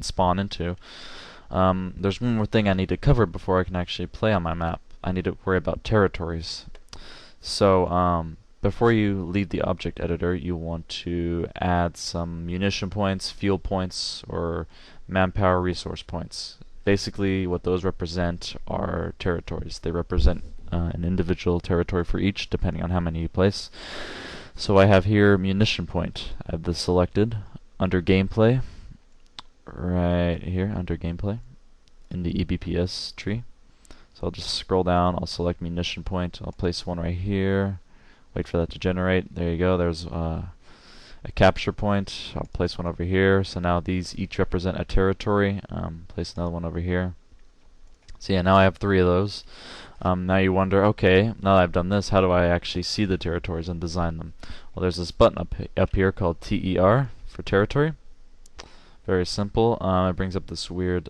and spawn into. There's one more thing I need to cover before I can actually play on my map. I need to worry about territories. So before you leave the object editor, you want to add some munition points, fuel points, or manpower resource points. Basically, what those represent are territories. They represent an individual territory for each, depending on how many you place. So I have here munition point. I have this selected under gameplay, right here under gameplay, in the eBPS tree. So I'll just scroll down, I'll select munition point, I'll place one right here, wait for that to generate. There you go, there's a capture point. I'll place one over here. So now these each represent a territory. Place another one over here. So yeah, now I have 3 of those. Now you wonder, okay, now that I've done this, how do I actually see the territories and design them? Well, there's this button up here called TER for territory. Very simple. It brings up this weird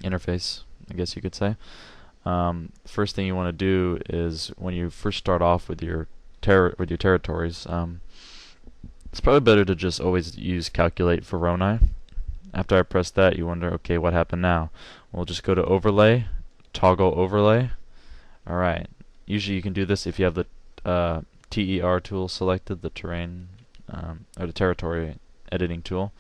interface, I guess you could say. First thing you want to do is when you first start off with your territories, it's probably better to just always use calculate Veroni. After I press that, you wonder, okay, what happened now? We'll just go to overlay, toggle overlay. Alright, usually you can do this if you have the TER tool selected, the terrain or the territory editing tool.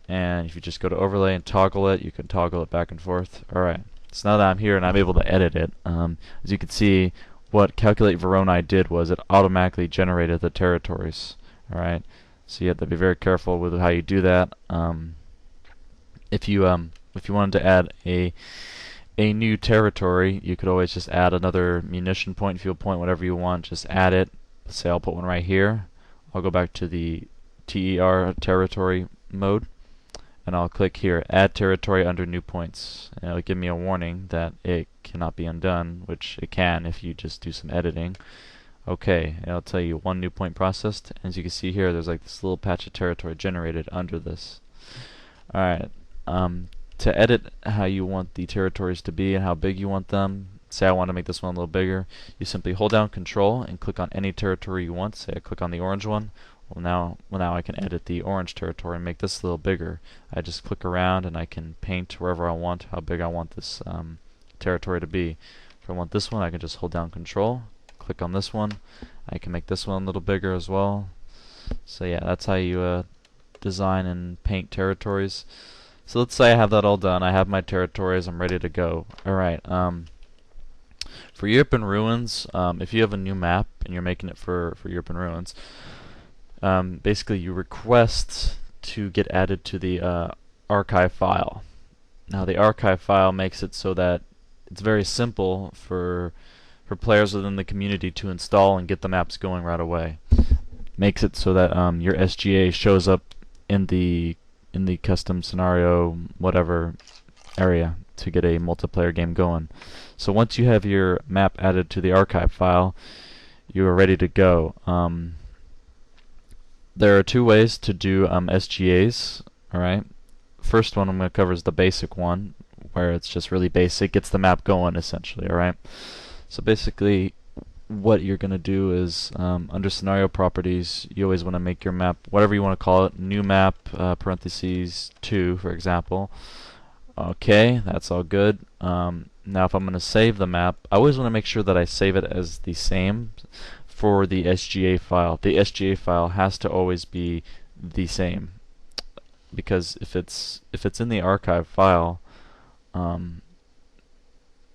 And if you just go to overlay and toggle it, you can toggle it back and forth. Alright, so now that I'm here and I'm able to edit it, as you can see, what Calculate Veroni did was it automatically generated the territories. Alright, so you have to be very careful with how you do that. If you wanted to add a new territory, you could always just add another munition point, fuel point, whatever you want. Just add it. Let's say I'll put one right here. I'll go back to the TER territory mode, and I'll click here, add territory under new points. And it'll give me a warning that it cannot be undone, which it can if you just do some editing. Okay, it'll tell you 1 new point processed. As you can see here, there's like this little patch of territory generated under this. Alright, to edit how you want the territories to be and how big you want them, say I want to make this one a little bigger, you simply hold down Control and click on any territory you want. Say I click on the orange one. Well, now I can edit the orange territory and make this a little bigger. I just click around and I can paint wherever I want, how big I want this territory to be. If I want this one, I can just hold down Control, click on this one. I can make this one a little bigger as well. So yeah, that's how you design and paint territories. So let's say I have that all done. I have my territories. I'm ready to go. Alright, for Europe and Ruins, if you have a new map and you're making it for Europe and Ruins, basically you request to get added to the archive file. Now the archive file makes it so that it's very simple for players within the community to install and get the maps going right away. Makes it so that your SGA shows up in the custom scenario whatever area to get a multiplayer game going. So once you have your map added to the archive file, you are ready to go. There are 2 ways to do SGAs. Alright, first one I'm going to cover is the basic one, where it's just really basic, gets the map going essentially. Alright, so basically what you're going to do is under scenario properties, you always want to make your map, whatever you want to call it, new map parentheses 2 for example. Okay, that's all good. Now if I'm going to save the map, I always want to make sure that I save it as the same for the SGA file. The SGA file has to always be the same, because if it's in the archive file, then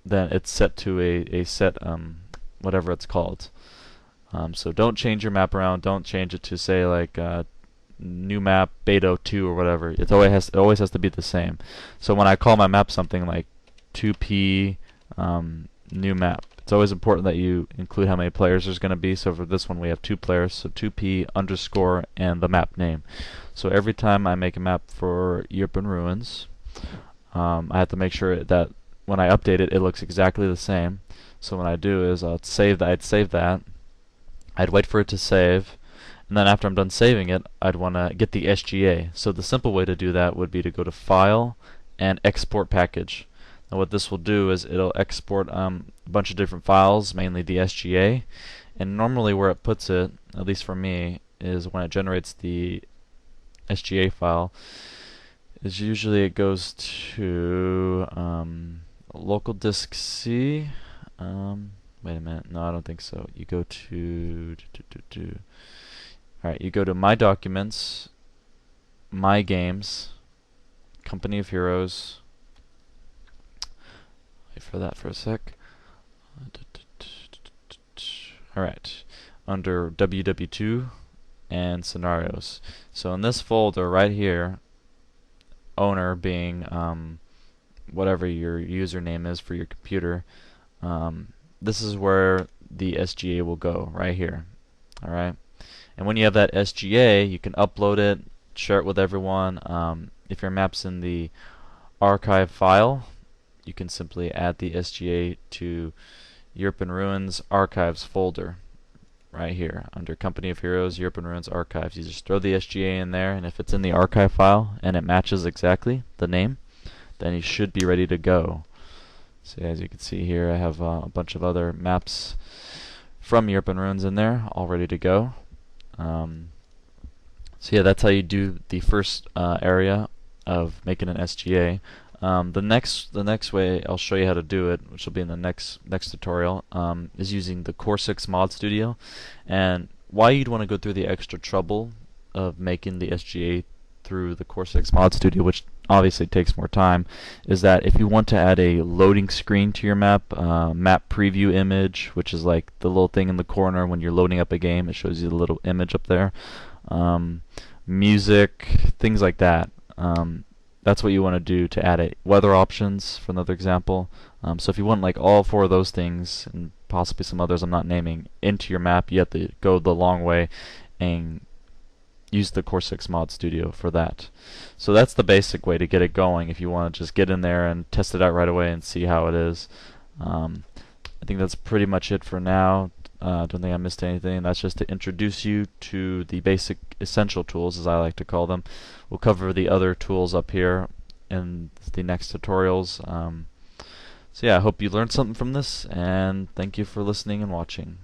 it's set to a set whatever it's called. So don't change your map around. Don't change it to say like new map beta 2 or whatever. It always has to be the same. So when I call my map something like 2p new map, it's always important that you include how many players there's going to be. So for this one we have 2 players, so 2p underscore and the map name. So every time I make a map for Europe and Ruins, I have to make sure that when I update it, it looks exactly the same. So what I do is I'd save that. I'd wait for it to save, and then after I'm done saving it, I'd want to get the SGA. So the simple way to do that would be to go to File and Export Package. Now what this will do is it'll export a bunch of different files, mainly the SGA, and normally where it puts it, at least for me, is when it generates the SGA file, is usually it goes to local disk C. Wait a minute. No, I don't think so. You go to Alright, you go to My Documents, My Games, Company of Heroes. Wait for that for a sec. Alright, under WW2 and Scenarios. So in this folder right here, owner being whatever your username is for your computer, this is where the SGA will go, right here. Alright? And when you have that SGA, you can upload it, share it with everyone. If your map's in the archive file, you can simply add the SGA to Europe and Ruins Archives folder right here under Company of Heroes, Europe and Ruins Archives. You just throw the SGA in there, and if it's in the archive file and it matches exactly the name, then you should be ready to go. So as you can see here, I have a bunch of other maps from Europe and Ruins in there, all ready to go. So yeah, that's how you do the first area of making an SGA. The next way I'll show you how to do it, which will be in the next tutorial, is using the Core 6 Mod Studio. And why you'd want to go through the extra trouble of making the SGA through the Core 6 Mod Studio, which obviously takes more time, is that if you want to add a loading screen to your map, map preview image, which is like the little thing in the corner when you're loading up a game, it shows you the little image up there, music, things like that. That's what you want to do to add it. Weather options, for another example. So if you want like all four of those things, and possibly some others I'm not naming, into your map, you have to go the long way and use the Core 6 Mod Studio for that. So that's the basic way to get it going if you want to just get in there and test it out right away and see how it is. I think that's pretty much it for now. Don't think I missed anything. That's just to introduce you to the basic essential tools, as I like to call them. We'll cover the other tools up here in the next tutorials. So yeah, I hope you learned something from this, and thank you for listening and watching.